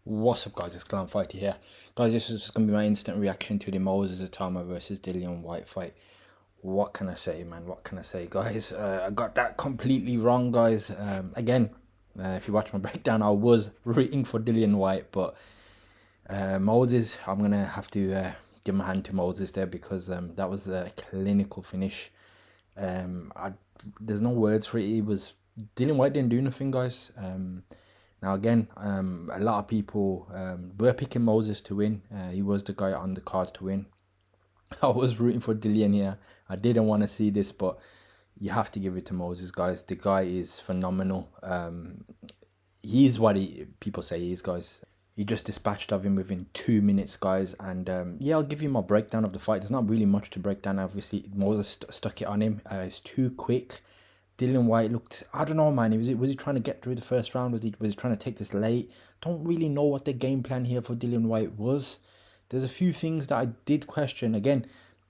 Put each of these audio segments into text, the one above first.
What's up, guys? It's Dillian Whyte here. Guys, this is just going to be my instant reaction to the Itauma versus Dillian Whyte fight. What can I say, man? What can I say, guys? I got that completely wrong, guys. Again, if you watch my breakdown, I was rooting for Dillian Whyte, but Moses, I'm going to have to give my hand to Moses there because that was a clinical finish. There's no words for it. Dillian Whyte didn't do nothing, guys. Now again, a lot of people were picking Moses to win. He was the guy on the cards to win. I was rooting for Dillian here. I didn't want to see this, but you have to give it to Moses, guys. The guy is phenomenal. He's what people say he is, guys. He just dispatched of him within 2 minutes, guys. And yeah, I'll give you my breakdown of the fight. There's not really much to break down. Obviously, Moses stuck it on him. It's too quick. Dillian Whyte looked, I don't know, man. Was he trying to get through the first round? Was he trying to take this late? Don't really know what the game plan here for Dillian Whyte was. There's a few things that I did question. Again,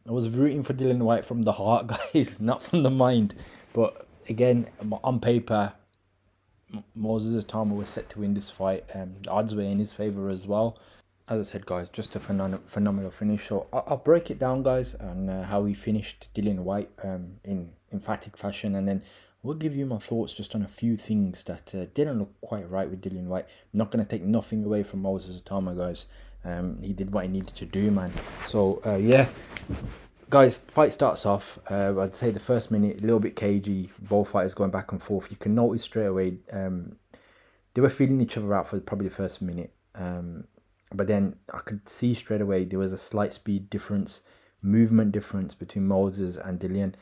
I was rooting for Dillian Whyte from the heart, guys, not from the mind. But again, on paper, Moses Itauma was set to win this fight. The odds were in his favor as well. As I said, guys, just a phenomenal finish. So I'll break it down, guys, on how he finished Dillian Whyte in emphatic fashion, and then we'll give you my thoughts just on a few things that didn't look quite right with Dillian Whyte. I'm not going to take nothing away from Moses Itauma, guys. He did what he needed to do, man. So yeah, guys, fight starts off. I'd say the first minute a little bit cagey. Both fighters going back and forth. You can notice straight away they were feeling each other out for probably the first minute. But then I could see straight away there was a slight speed difference, movement difference between Moses and Dillian.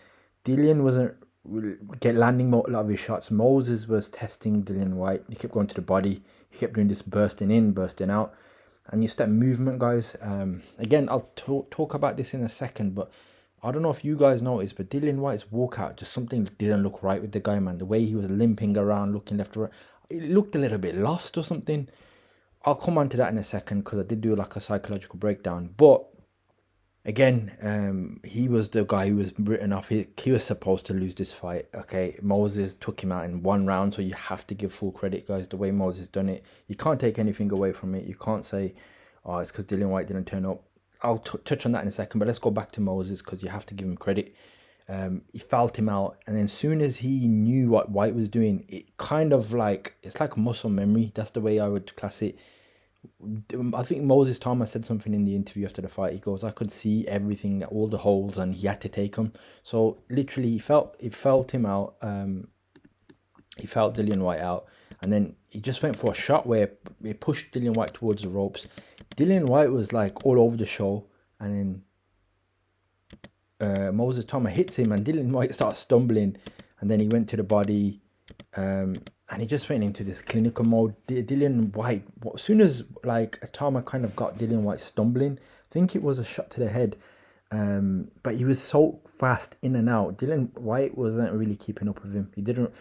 Dillian wasn't landing a lot of his shots. Moses was testing Dillian Whyte. He kept going to the body. He kept doing this bursting in, bursting out. And you step movement, guys. Again, I'll talk about this in a second, but I don't know if you guys noticed, but Dillian Whyte's walkout, just something didn't look right with the guy, man. The way he was limping around, looking left to right, it looked a little bit lost or something. I'll come on to that in a second because I did do like a psychological breakdown. But again, he was the guy who was written off. He was supposed to lose this fight. Okay, Moses took him out in 1 round, so you have to give full credit, guys, the way Moses done it. You can't take anything away from it. You can't say, oh, it's because Dillian Whyte didn't turn up. I'll touch on that in a second, but let's go back to Moses because you have to give him credit. He felt him out, and then as soon as he knew what Whyte was doing, it kind of like, it's like muscle memory. That's the way I would class it. I think Moses Itauma said something in the interview after the fight. He goes, I could see everything, all the holes, and he had to take them. So literally he felt him out. He felt Dillian Whyte out, and then he just went for a shot where he pushed Dillian Whyte towards the ropes. Dillian Whyte was like all over the show, and then Moses Itauma hits him, and Dillian Whyte starts stumbling, and then he went to the body, and he just went into this clinical mode. Dillian Whyte, as soon as like Itauma kind of got Dillian Whyte stumbling, I think it was a shot to the head, but he was so fast in and out. Dillian Whyte wasn't really keeping up with him. He don't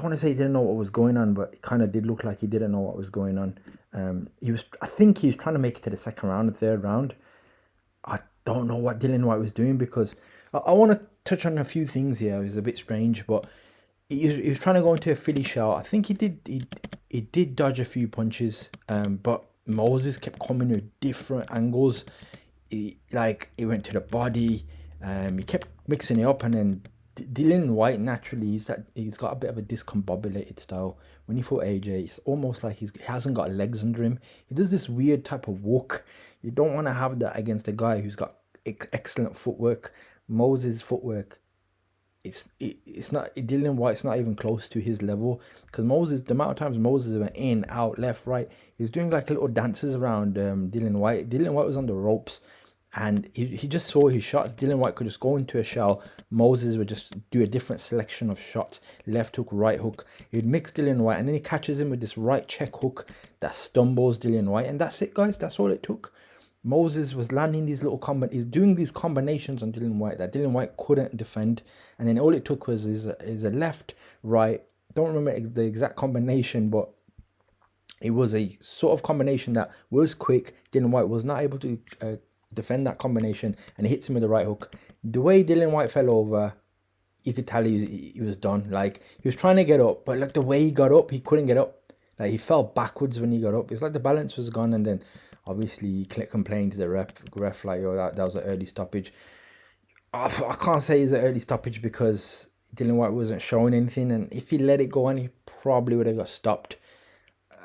want to say he didn't know what was going on, but it kind of did look like he didn't know what was going on. I think he was trying to make it to the second round, the third round. I don't know what Dillian Whyte was doing because I want to touch on a few things here. It was a bit strange, but he was trying to go into a Philly shell. I think he did dodge a few punches, but Moses kept coming with different angles. He went to the body. He kept mixing it up, and then Dillian Whyte naturally he's got a bit of a discombobulated style. When he fought AJ, it's almost like he hasn't got legs under him. He does this weird type of walk. You don't want to have that against a guy who's got excellent footwork. Moses' footwork, it's not, Dillian Whyte's not even close to his level, because Moses, the amount of times Moses went in, out, left, right, he was doing like little dances around Dillian Whyte. Dillian Whyte was on the ropes, and he just saw his shots. Dillian Whyte could just go into a shell. Moses would just do a different selection of shots, left hook, right hook. He'd mix Dillian Whyte, and then he catches him with this right check hook that stumbles Dillian Whyte, and that's it, guys. That's all it took. Moses was landing these little he's doing these combinations on Dillian Whyte that Dillian Whyte couldn't defend, and then all it took was is a left, right. Don't remember the exact combination, but it was a sort of combination that was quick. Dillian Whyte was not able to defend that combination, and he hits him with the right hook. The way Dillian Whyte fell over, you could tell he was done. Like, he was trying to get up, but like the way he got up, he couldn't get up. Like he fell backwards when he got up. It's like the balance was gone, and then obviously he complained to the ref like, "Oh, that was an early stoppage." I can't say it's an early stoppage because Dillian Whyte wasn't showing anything, and if he let it go on, he probably would have got stopped.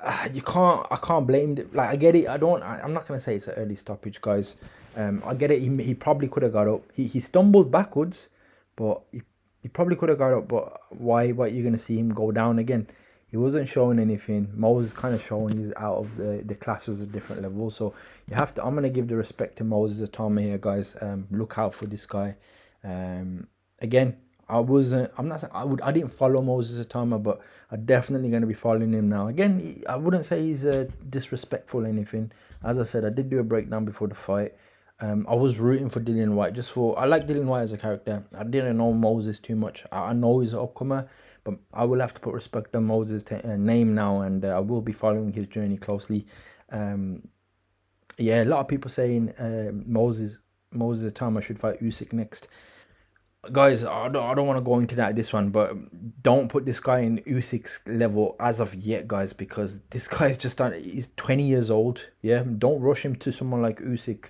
I can't blame it. Like I get it. I'm not gonna say it's an early stoppage, guys. I get it. He probably could have got up. He stumbled backwards, but he probably could have got up. But why? What you're gonna see him go down again? He wasn't showing anything. Moses kind of showing he's out of the classes at different levels. So you have to. I'm gonna give the respect to Moses Itauma here, guys. Look out for this guy. Again, I'm not saying I didn't follow Moses Itauma, but I'm definitely going to be following him now. Again, I wouldn't say he's disrespectful or anything. As I said, I did do a breakdown before the fight. I was rooting for Dillian Whyte I like Dillian Whyte as a character. I didn't know Moses too much. I know he's an upcomer, but I will have to put respect on Moses' name now, and I will be following his journey closely. Yeah, a lot of people saying Moses Itauma should fight Usyk next. Guys, I don't want to go into this one, but don't put this guy in Usyk's level as of yet, guys, because this guy's he's 20 years old. Yeah, don't rush him to someone like Usyk.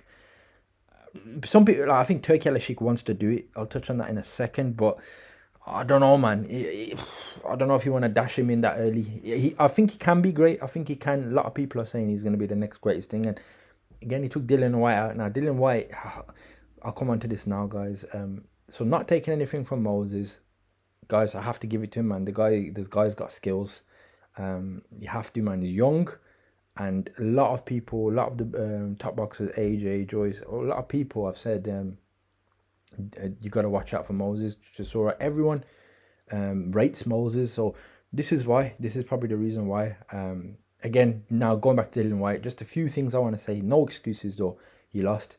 Some people, I think Turki Alashik wants to do it. I'll touch on that in a second, but I don't know, man. I don't know if you want to dash him in that early. I think he can be great. I think he can. A lot of people are saying he's going to be the next greatest thing. And again, he took Dillian Whyte out. Now, Dillian Whyte, I'll come on to this now, guys. So not taking anything from Moses, guys, I have to give it to him, man. This guy's got skills. You have to, man. He's young, and a lot of the top boxers, AJ, Joyce, a lot of people have said you got to watch out for Moses. Just all right, everyone rates Moses, so this is probably the reason why. Again, now going back to Dillian Whyte, just a few things I want to say. No excuses though. He lost.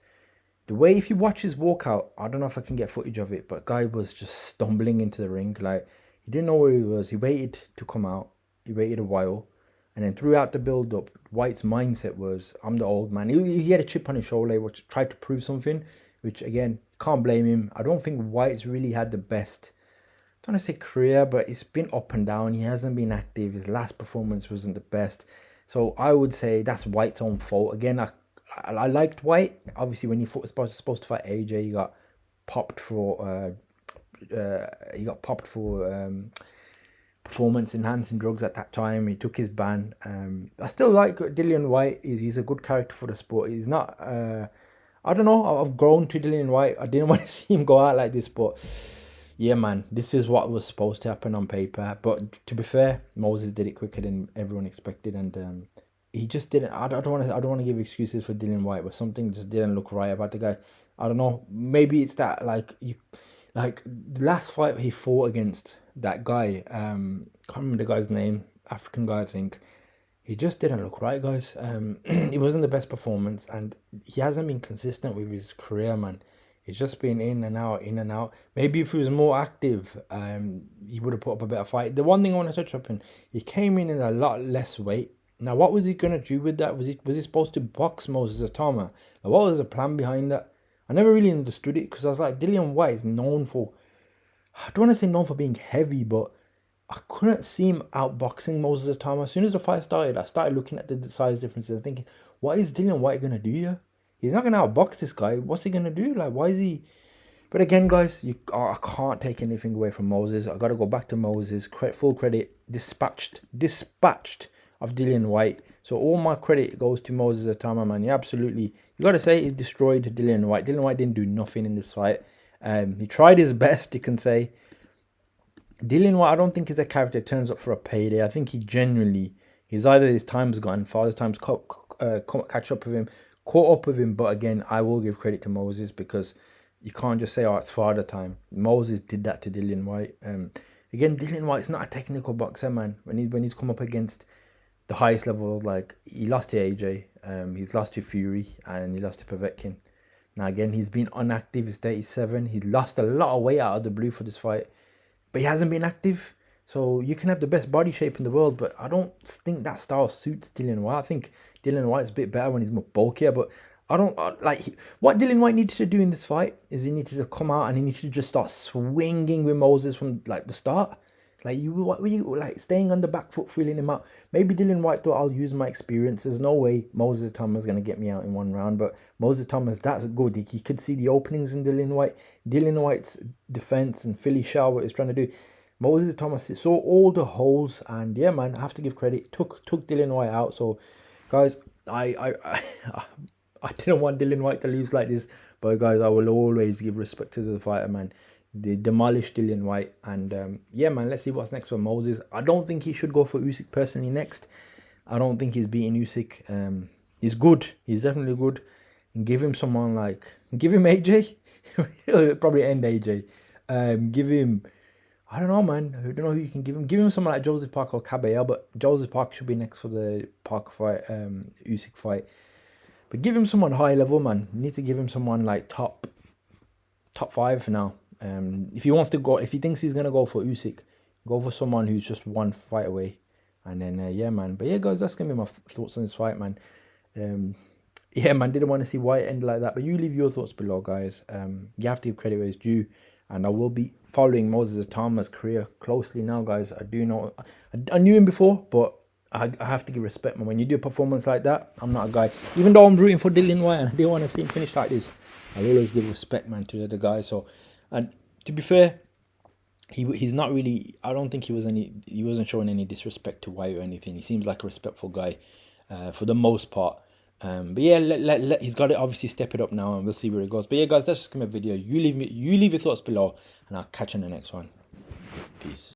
The way, if you watch his walkout, I don't know if I can get footage of it, but guy was just stumbling into the ring. Like, he didn't know where he was. He waited to come out. He waited a while. And then throughout the build-up, White's mindset was, I'm the old man. He had a chip on his shoulder, which tried to prove something, which, again, can't blame him. I don't think White's really had the best, I don't want to say career, but it's been up and down. He hasn't been active. His last performance wasn't the best. So I would say that's White's own fault. Again, I liked Whyte. Obviously, when he was supposed to fight AJ, he got popped for performance enhancing drugs at that time. He took his ban. I still like Dillian Whyte. He's a good character for the sport. He's not. I don't know. I've grown to Dillian Whyte. I didn't want to see him go out like this, but yeah, man, this is what was supposed to happen on paper. But to be fair, Moses did it quicker than everyone expected, and he just didn't. I don't want to give excuses for Dillian Whyte, but something just didn't look right about the guy. I don't know. Maybe it's that like the last fight he fought against that guy. Can't remember the guy's name. African guy, I think. He just didn't look right, guys. It wasn't the best performance, and he hasn't been consistent with his career, man. He's just been in and out, in and out. Maybe if he was more active, he would have put up a better fight. The one thing I want to touch up on, he came in a lot less weight. Now, what was he going to do with that? Was he supposed to box Moses Itauma? Now, what was the plan behind that? I never really understood it, because I was like, Dillian Whyte is known for, I don't want to say known for being heavy, but I couldn't see him outboxing Moses Itauma. As soon as the fight started, I started looking at the size differences and thinking, what is Dillian Whyte going to do here? He's not going to outbox this guy. What's he going to do? Like, why is he... But again, guys, I can't take anything away from Moses. I got to go back to Moses. Full credit, dispatched of Dillian Whyte. So all my credit goes to Moses Itauma, man. You got to say he destroyed Dillian Whyte. Dillian Whyte didn't do nothing in this fight. He tried his best, you can say. Dillian Whyte, I don't think he's a character that turns up for a payday. I think he's either his time's gone, Father's time's catch up with him, caught up with him. But again, I will give credit to Moses, because you can't just say, oh, it's father time. Moses did that to Dillian Whyte. Again, Dillian Whyte's not a technical boxer, man. When he's come up against the highest level, like, he lost to AJ, he's lost to Fury, and he lost to Povetkin. Now, again, he's been inactive. He's 37. He's lost a lot of weight out of the blue for this fight, but he hasn't been active. So you can have the best body shape in the world, but I don't think that style suits Dillian Whyte. I think Dillian Whyte's a bit better when he's more bulkier, but I don't what Dillian Whyte needed to do in this fight is he needed to come out and he needed to just start swinging with Moses from like the start. Like, what were you like staying on the back foot, feeling him out? Maybe Dillian Whyte thought, I'll use my experience. There's no way Moses Itauma gonna get me out in one round. But Moses Itauma that good. He could see the openings in Dillian Whyte. Dillian Whyte's defense and Philly Shaw what he's trying to do. Moses Itauma saw all the holes, and yeah, man, I have to give credit. Took Dillian Whyte out. So, guys, I didn't want Dillian Whyte to lose like this, but guys, I will always give respect to the fighter, man. They demolished Dillian Whyte, and yeah, man, let's see what's next for Moses. I don't think he should go for Usyk personally next. I don't think he's beating Usyk. He's good. He's definitely good. And give him someone like, give him AJ. He'll probably end AJ. Give him, I don't know, man. I don't know who you can give him. Give him someone like Joseph Parker or Caballero, but Joseph Parker should be next for the Parker fight, Usyk fight. But give him someone high level, man. You need to give him someone like top 5 for now. If he wants to go, if he thinks he's gonna go for Usyk, go for someone who's just one fight away, and then yeah, man. But yeah, guys, that's gonna be my thoughts on this fight, man. Yeah, man, didn't want to see Whyte end like that, but you leave your thoughts below, guys. You have to give credit where it's due, and I will be following Moses Itauma's career closely now, guys. I do know, I knew him before, but I have to give respect, man. When you do a performance like that, I'm not a guy. Even though I'm rooting for Dillian Whyte and I didn't want to see him finish like this, I'll always give respect, man, to the other guy. So, and to be fair, he's not really. I don't think he wasn't showing any disrespect to Whyte or anything. He seems like a respectful guy, for the most part. But yeah, he's got to obviously step it up now, and we'll see where it goes. But yeah, guys, that's just gonna be a video. You leave your thoughts below, and I'll catch you in the next one. Peace.